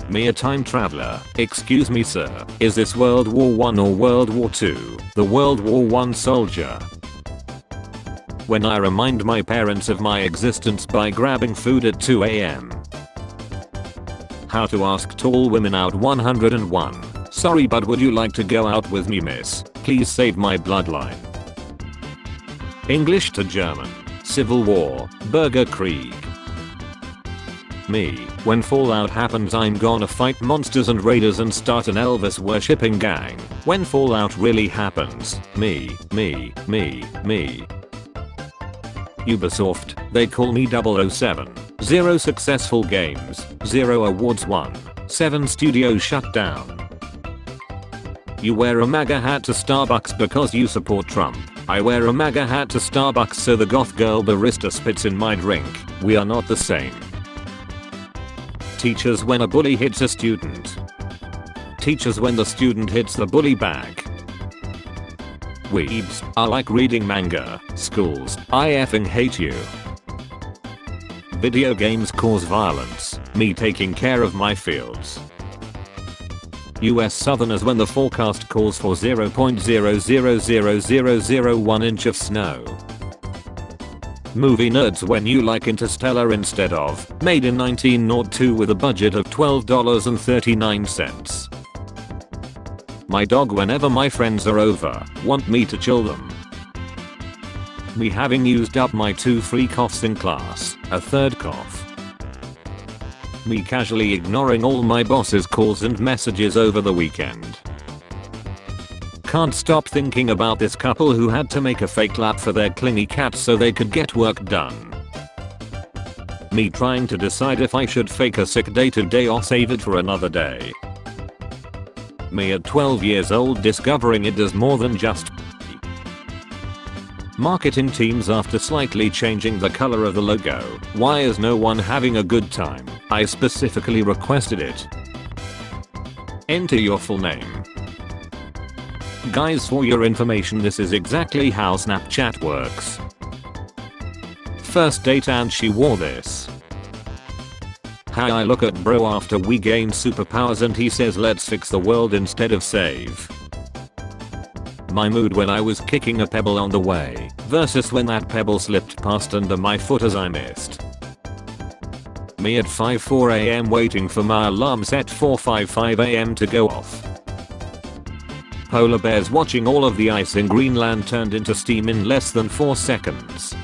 Me a time traveler. Excuse me sir, is this World War I or World War II? The World War I soldier. When I remind my parents of my existence by grabbing food at 2 AM. How to ask tall women out 101. Sorry but would you like to go out with me miss? Please save my bloodline. English to German. Civil War. Bürgerkrieg. Me, when Fallout happens I'm gonna fight monsters and raiders and start an Elvis worshipping gang. When Fallout really happens. Me. Ubisoft, they call me 007. 0 successful games, 0 awards won, 7 studios shut down. You wear a MAGA hat to Starbucks because you support Trump. I wear a MAGA hat to Starbucks so the goth girl barista spits in my drink. We are not the same. Teachers when a bully hits a student. Teachers when the student hits the bully back. Weebs, I like reading manga. Schools, I effing hate you. Video games cause violence. Me taking care of my fields. US Southerners when the forecast calls for 0.000001 inch of snow. Movie nerds when you like Interstellar instead of Made in 1902 with a budget of $12.39. My dog whenever my friends are over, want me to chill them. Me having used up my 2 free coughs in class, a third cough. Me casually ignoring all my boss's calls and messages over the weekend. Can't stop thinking about this couple who had to make a fake lap for their clingy cat so they could get work done. Me trying to decide if I should fake a sick day today or save it for another day. Me at 12 years old discovering it does more than just marketing teams after slightly changing the color of the logo. Why is no one having a good time? I specifically requested it. Enter your full name. Guys, for your information, this is exactly how Snapchat works. First date and she wore this. How I look at bro after we gain superpowers and he says let's fix the world instead of save. My mood when I was kicking a pebble on the way versus when that pebble slipped past under my foot as I missed. Me at 5:04 AM waiting for my alarm set 4:55 AM to go off. Polar bears watching all of the ice in Greenland turned into steam in less than 4 seconds.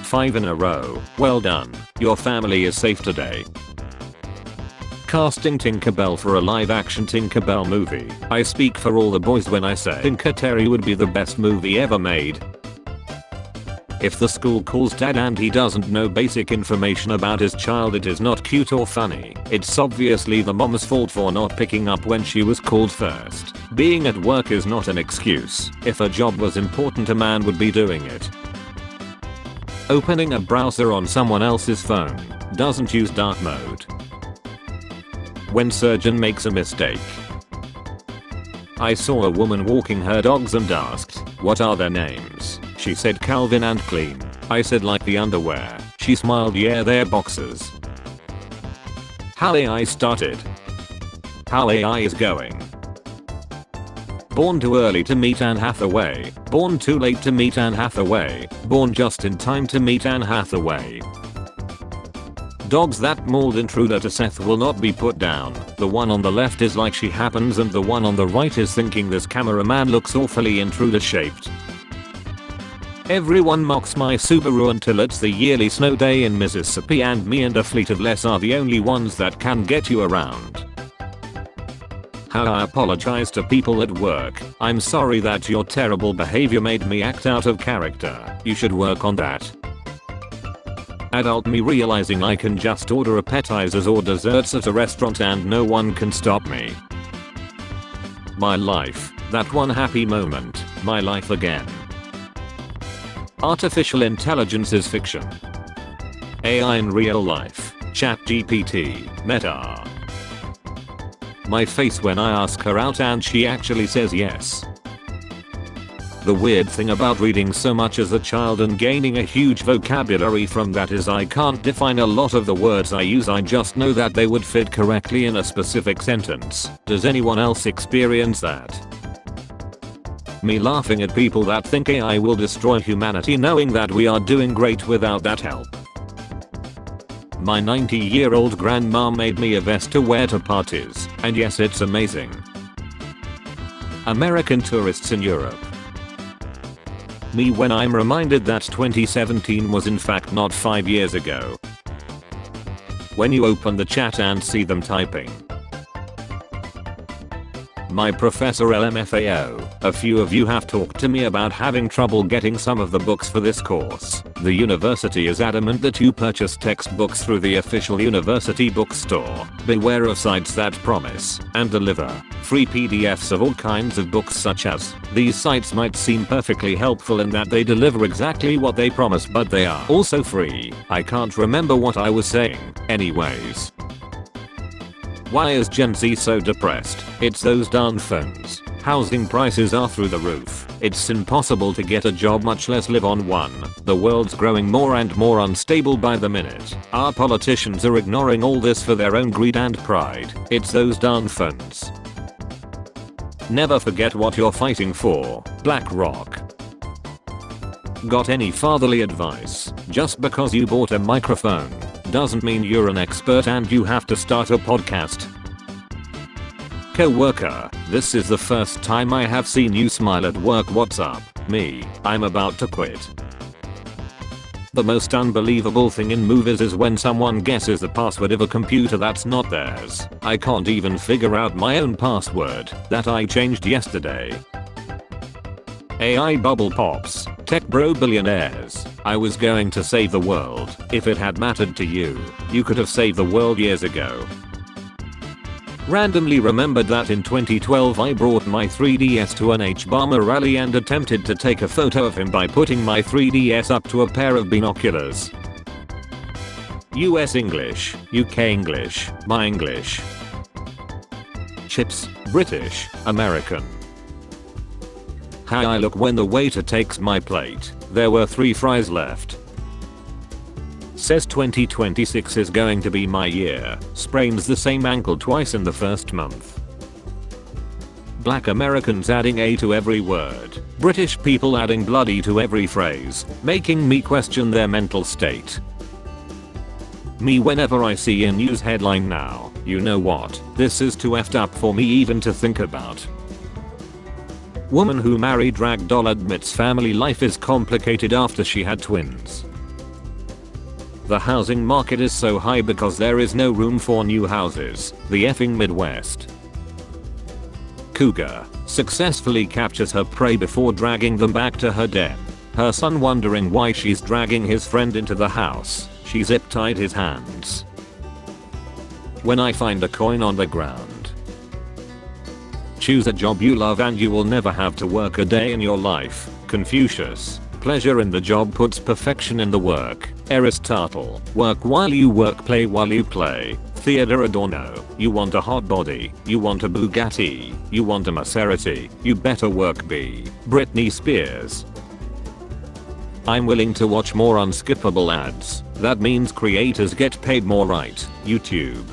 5 in a row. Well done. Your family is safe today. Casting Tinkerbell for a live-action Tinkerbell movie. I speak for all the boys when I say Tinker Terry would be the best movie ever made. If the school calls dad and he doesn't know basic information about his child, it is not cute or funny. It's obviously the mom's fault for not picking up when she was called first. Being at work is not an excuse. If a job was important, a man would be doing it. Opening a browser on someone else's phone. Doesn't use dark mode. When surgeon makes a mistake. I saw a woman walking her dogs and asked, what are their names? She said Calvin and Clean. I said like the underwear. She smiled, yeah they're boxers. How AI started. How AI is going. Born too early to meet Anne Hathaway. Born too late to meet Anne Hathaway. Born just in time to meet Anne Hathaway. Dogs that mauled intruder to Seth will not be put down. The one on the left is like she happens and the one on the right is thinking this cameraman looks awfully intruder shaped. Everyone mocks my Subaru until it's the yearly snow day in Mississippi and me and a fleet of less are the only ones that can get you around. How I apologize to people at work. I'm sorry that your terrible behavior made me act out of character. You should work on that. Adult me realizing I can just order appetizers or desserts at a restaurant and no one can stop me. My life. That one happy moment. My life again. Artificial intelligence is fiction. AI in real life. ChatGPT. Meta. My face when I ask her out and she actually says yes. The weird thing about reading so much as a child and gaining a huge vocabulary from that is I can't define a lot of the words I use, I just know that they would fit correctly in a specific sentence. Does anyone else experience that? Me laughing at people that think AI will destroy humanity knowing that we are doing great without that help. My 90-year-old grandma made me a vest to wear to parties, and yes, it's amazing. American tourists in Europe. Me when I'm reminded that 2017 was in fact not 5 years ago. When you open the chat and see them typing. My professor LMFAO, a few of you have talked to me about having trouble getting some of the books for this course. The university is adamant that you purchase textbooks through the official university bookstore. Beware of sites that promise and deliver free PDFs of all kinds of books such as. These sites might seem perfectly helpful in that they deliver exactly what they promise, but they are also free. I can't remember what I was saying. Anyways. Why is Gen Z so depressed? It's those darn phones. Housing prices are through the roof. It's impossible to get a job, much less live on one. The world's growing more and more unstable by the minute. Our politicians are ignoring all this for their own greed and pride. It's those darn phones. Never forget what you're fighting for. BlackRock. Got any fatherly advice? Just because you bought a microphone doesn't mean you're an expert and you have to start a podcast. Coworker, this is the first time I have seen you smile at work. What's up? Me, I'm about to quit. The most unbelievable thing in movies is when someone guesses the password of a computer that's not theirs. I can't even figure out my own password that I changed yesterday. AI bubble pops. Tech bro billionaires. I was going to save the world. If it had mattered to you, you could have saved the world years ago. Randomly remembered that in 2012 I brought my 3DS to an Obama rally and attempted to take a photo of him by putting my 3DS up to a pair of binoculars. US English, UK English, my English. Chips, British, American. How I look when the waiter takes my plate. There were 3 fries left. Says 2026 is going to be my year. Sprains the same ankle twice in the first month. Black Americans adding A to every word. British people adding bloody to every phrase, making me question their mental state. Me whenever I see a news headline now, you know what, this is too effed up for me even to think about. Woman who married ragdoll admits family life is complicated after she had twins. The housing market is so high because there is no room for new houses. The effing Midwest. Cougar successfully captures her prey before dragging them back to her den. Her son wondering why she's dragging his friend into the house. She zip-tied his hands. When I find a coin on the ground. Choose a job you love and you will never have to work a day in your life. Confucius. Pleasure in the job puts perfection in the work. Aristotle. Work while you work, play while you play. Theodore Adorno. You want a hot body, you want a Bugatti, you want a Maserati, you better work. B. Britney Spears. I'm willing to watch more unskippable ads. That means creators get paid more, right? YouTube.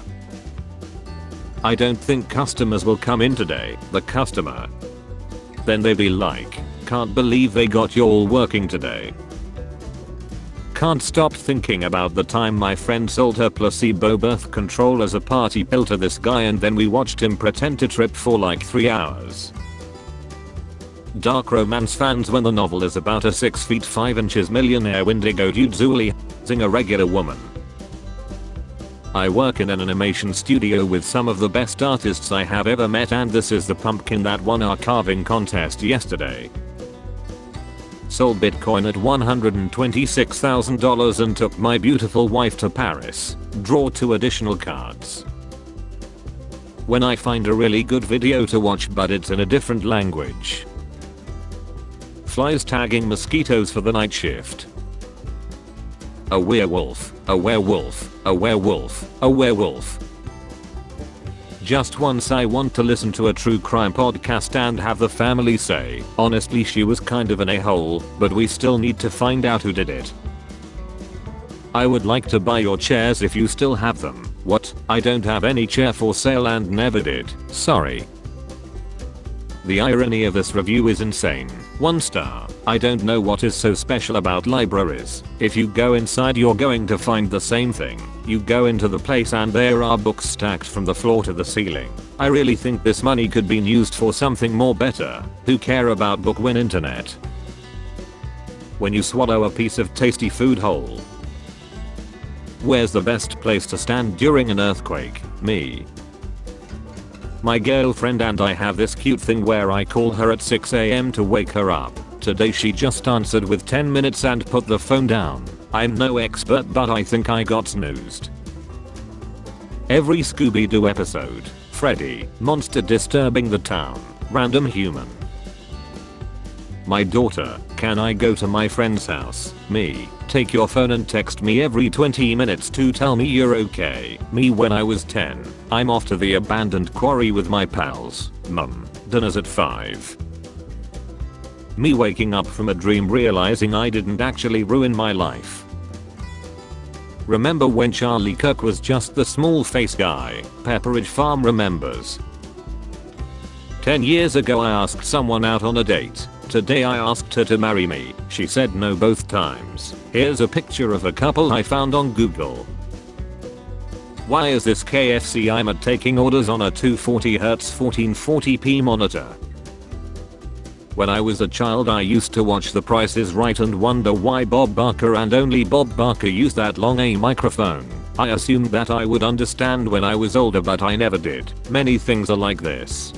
I don't think customers will come in today. The customer. Then they be like, can't believe they got you all working today. Can't stop thinking about the time my friend sold her placebo birth control as a party pill to this guy and then we watched him pretend to trip for like 3 hours. Dark romance fans when the novel is about a 6 feet 5 inches millionaire Wendigo dude zing a regular woman. I work in an animation studio with some of the best artists I have ever met and this is the pumpkin that won our carving contest yesterday. Sold Bitcoin at $126,000 and took my beautiful wife to Paris. Draw 2 additional cards. When I find a really good video to watch but it's in a different language. Flies tagging mosquitoes for the night shift. A werewolf, a werewolf, a werewolf, a werewolf. Just once I want to listen to a true crime podcast and have the family say, honestly she was kind of an a-hole, but we still need to find out who did it. I would like to buy your chairs if you still have them. What? I don't have any chair for sale and never did. Sorry. The irony of this review is insane. 1 star. I don't know what is so special about libraries. If you go inside you're going to find the same thing. You go into the place and there are books stacked from the floor to the ceiling. I really think this money could be used for something more better. Who care about book when internet? When you swallow a piece of tasty food whole. Where's the best place to stand during an earthquake? Me. My girlfriend and I have this cute thing where I call her at 6 AM to wake her up. Today she just answered with 10 minutes and put the phone down. I'm no expert but I think I got snoozed. Every Scooby-Doo episode. Freddy, monster disturbing the town. Random human. My daughter, can I go to my friend's house? Me, take your phone and text me every 20 minutes to tell me you're okay. Me when I was 10, I'm off to the abandoned quarry with my pals. Mum, dinner's at 5. Me waking up from a dream realizing I didn't actually ruin my life. Remember when Charlie Kirk was just the small face guy? Pepperidge Farm remembers. 10 years ago I asked someone out on a date. Today I asked her to marry me. She said no both times. Here's a picture of a couple I found on Google. Why is this KFC I'm at taking orders on a 240Hz 1440p monitor? When I was a child I used to watch The Price is Right and wonder why Bob Barker and only Bob Barker used that long a microphone. I assumed that I would understand when I was older but I never did. Many things are like this.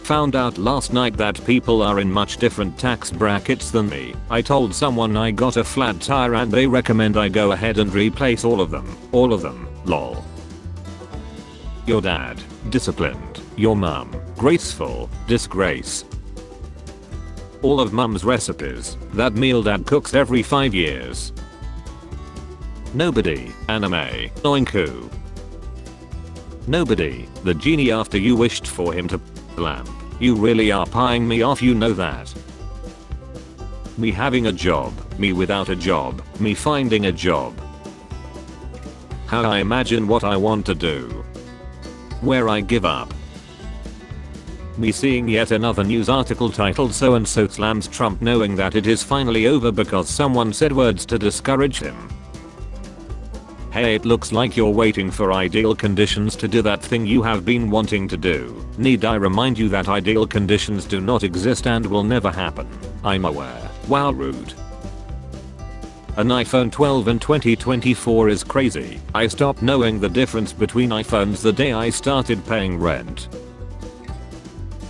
Found out last night that people are in much different tax brackets than me. I told someone I got a flat tire and they recommend I go ahead and replace all of them. All of them. Lol. Your dad. Disciplined. Your mum. Graceful. Disgrace. All of mum's recipes. That meal dad cooks every 5 years. Nobody. Anime. Oinku. Nobody. The genie after you wished for him to lamp. You really are pieing me off, you know that. Me having a job. Me without a job. Me finding a job. How I imagine what I want to do. Where I give up. Me seeing yet another news article titled so and so slams Trump knowing that it is finally over because someone said words to discourage him. Hey, it looks like you're waiting for ideal conditions to do that thing you have been wanting to do. Need I remind you that ideal conditions do not exist and will never happen? I'm aware. Wow, rude. An iPhone 12 in 2024 is crazy. I stopped knowing the difference between iPhones the day I started paying rent.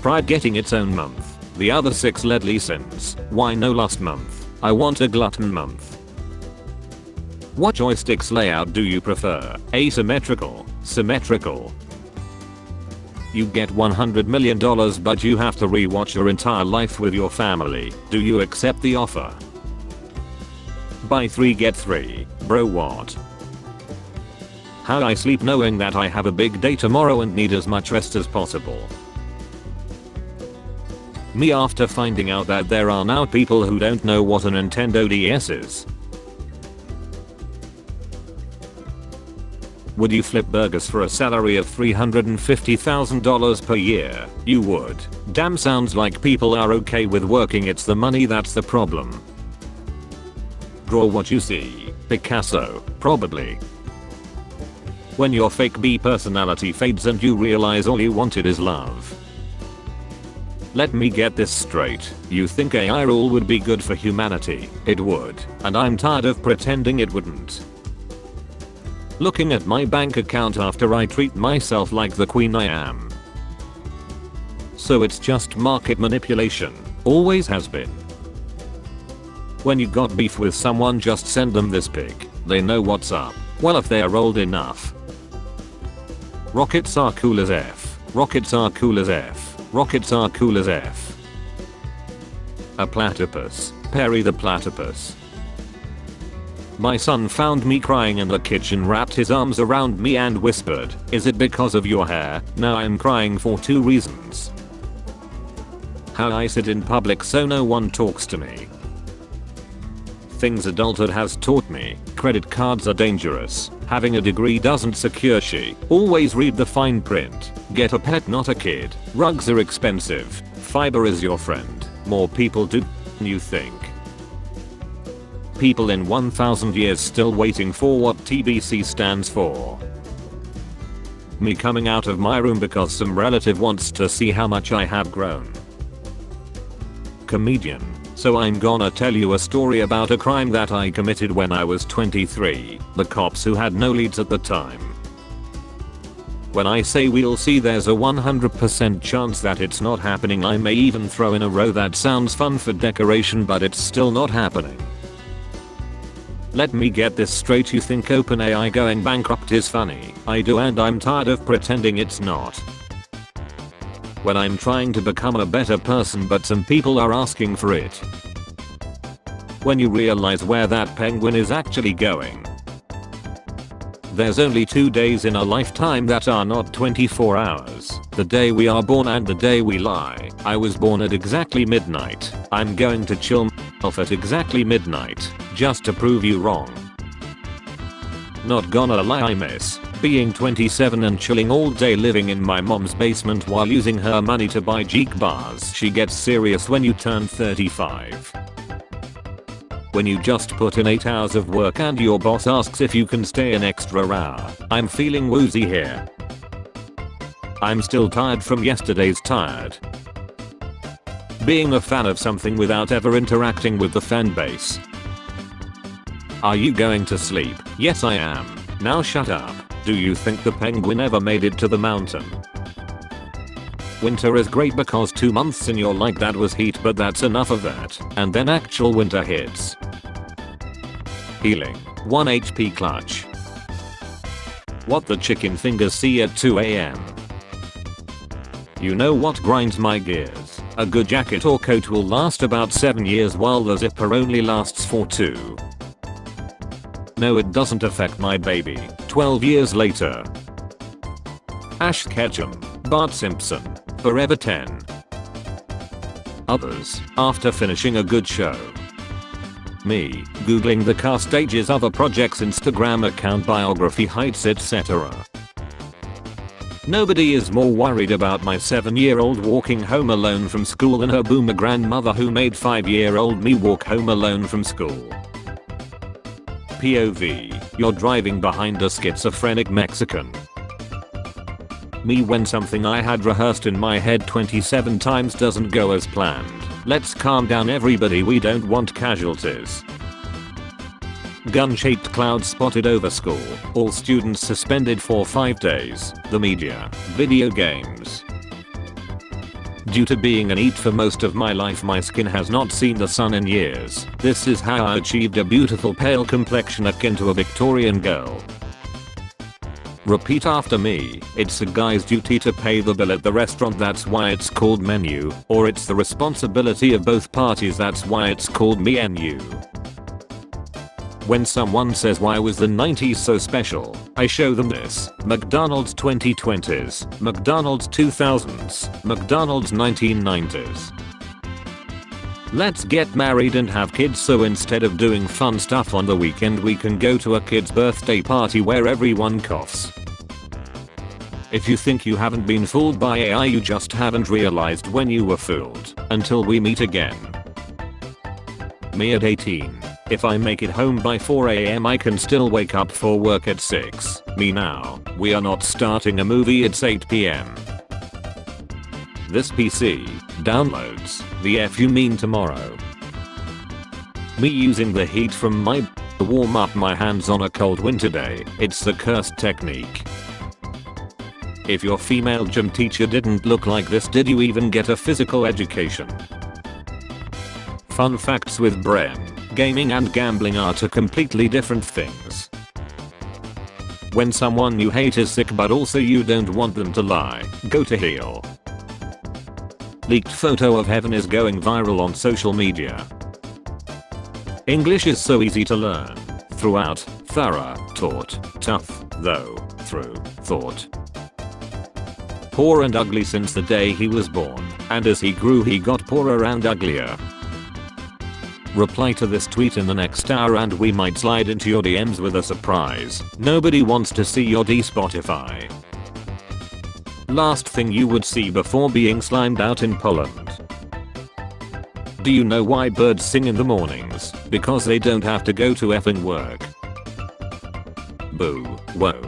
Pride getting its own month. The other 6 Ledley sins. Why no last month? I want a glutton month. What joysticks layout do you prefer? Asymmetrical? Symmetrical? You get $100 million but you have to rewatch your entire life with your family. Do you accept the offer? Buy 3 get 3. Bro what? How I sleep knowing that I have a big day tomorrow and need as much rest as possible. Me after finding out that there are now people who don't know what a Nintendo DS is. Would you flip burgers for a salary of $350,000 per year? You would. Damn, sounds like people are okay with working, it's the money that's the problem. Draw what you see. Picasso, probably. When your fake B personality fades and you realize all you wanted is love. Let me get this straight. You think AI rule would be good for humanity? It would. And I'm tired of pretending it wouldn't. Looking at my bank account after I treat myself like the queen I am. So it's just market manipulation. Always has been. When you got beef with someone, just send them this pic. They know what's up. Well, if they are old enough. Rockets are cool as F. Rockets are cool as F. Rockets are cool as F. A platypus. Perry the platypus. My son found me crying in the kitchen, wrapped his arms around me and whispered, "Is it because of your hair?" Now I'm crying for 2 reasons. How I sit in public so no one talks to me. Things adulthood has taught me. Credit cards are dangerous. Having a degree doesn't secure she. Always read the fine print. Get a pet, not a kid. Rugs are expensive. Fiber is your friend. More people do than you think. People in 1000 years still waiting for what TBC stands for. Me coming out of my room because some relative wants to see how much I have grown. Comedian. So I'm gonna tell you a story about a crime that I committed when I was 23. The cops who had no leads at the time. When I say we'll see, there's a 100% chance that it's not happening. I may even throw in a row that sounds fun for decoration, but it's still not happening. Let me get this straight. You think OpenAI going bankrupt is funny? I do, and I'm tired of pretending it's not. When I'm trying to become a better person but some people are asking for it. When you realize where that penguin is actually going. There's only 2 days in a lifetime that are not 24 hours. The day we are born and the day we lie. I was born at exactly midnight. I'm going to chill myself at exactly midnight, just to prove you wrong. Not gonna lie, I miss being 27 and chilling all day, living in my mom's basement while using her money to buy Geek bars. She gets serious when you turn 35. When you just put in 8 hours of work and your boss asks if you can stay an extra hour. I'm feeling woozy here. I'm still tired from yesterday's tired. Being a fan of something without ever interacting with the fan base. Are you going to sleep? Yes, I am. Now shut up. Do you think the penguin ever made it to the mountain? Winter is great because 2 months in you're like, that was heat, but that's enough of that. And then actual winter hits. Healing. 1 HP clutch. What the chicken fingers see at 2 AM. You know what grinds my gears? A good jacket or coat will last about 7 years while the zipper only lasts for 2. No, it doesn't affect my baby. 12 years later. Ash Ketchum, Bart Simpson, Forever 10. Others, after finishing a good show. Me, googling the cast, stages, other projects, Instagram account, biography, heights, etc. Nobody is more worried about my 7-year-old walking home alone from school than her boomer grandmother who made 5-year-old me walk home alone from school. POV, you're driving behind a schizophrenic Mexican. Me when something I had rehearsed in my head 27 times doesn't go as planned. Let's calm down everybody, we don't want casualties. Gun-shaped cloud spotted over school. All students suspended for 5 days. The media. Video games. Due to being a NEET for most of my life, my skin has not seen the sun in years. This is how I achieved a beautiful pale complexion akin to a Victorian girl. Repeat after me. It's a guy's duty to pay the bill at the restaurant, that's why it's called menu. Or it's the responsibility of both parties, that's why it's called me-and-you. When someone says why was the 90s so special, I show them this. McDonald's 2020s, McDonald's 2000s, McDonald's 1990s. Let's get married and have kids, so instead of doing fun stuff on the weekend we can go to a kid's birthday party where everyone coughs. If you think you haven't been fooled by AI, you just haven't realized when you were fooled. Until we meet again. Me at 18. If I make it home by 4 AM I can still wake up for work at 6. Me now. We are not starting a movie, it's 8 PM. This PC downloads the F you mean tomorrow. Me using the heat from my to warm up my hands on a cold winter day. It's the cursed technique. If your female gym teacher didn't look like this, did you even get a physical education? Fun facts with Bren. Gaming and gambling are two completely different things. When someone you hate is sick but also you don't want them to lie, go to heal. Leaked photo of heaven is going viral on social media. English is so easy to learn. throughout, thorough, taught, tough, though, through, thought. Poor and ugly since the day he was born, and as he grew he got poorer and uglier. Reply to this tweet in the next hour and we might slide into your DMs with a surprise. Nobody wants to see your Spotify. Last thing you would see before being slimed out in Poland. Do you know why birds sing in the mornings? Because they don't have to go to effing work. Boo. Whoa.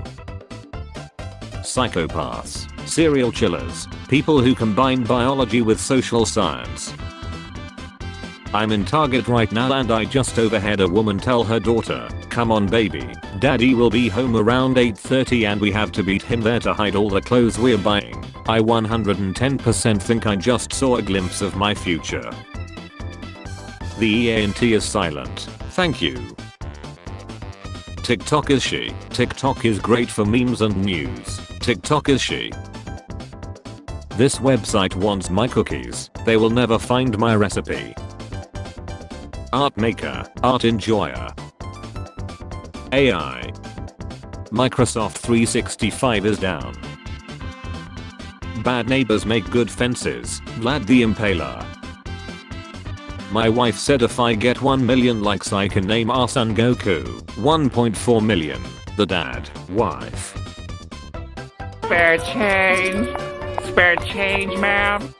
Psychopaths, serial killers, people who combine biology with social science. I'm in Target right now and I just overheard a woman tell her daughter, "Come on baby, daddy will be home around 8:30 and we have to beat him there to hide all the clothes we're buying." I 110% think I just saw a glimpse of my future. The EANT is silent. Thank you. TikTok is she. TikTok is great for memes and news. TikTok is she. This website wants my cookies. They will never find my recipe. Art maker, art enjoyer. AI. Microsoft 365 is down. Bad neighbors make good fences. Vlad the Impaler. My wife said if I get 1 million likes I can name our son Goku. 1.4 million. The dad. Wife. Spare change. Spare change, ma'am.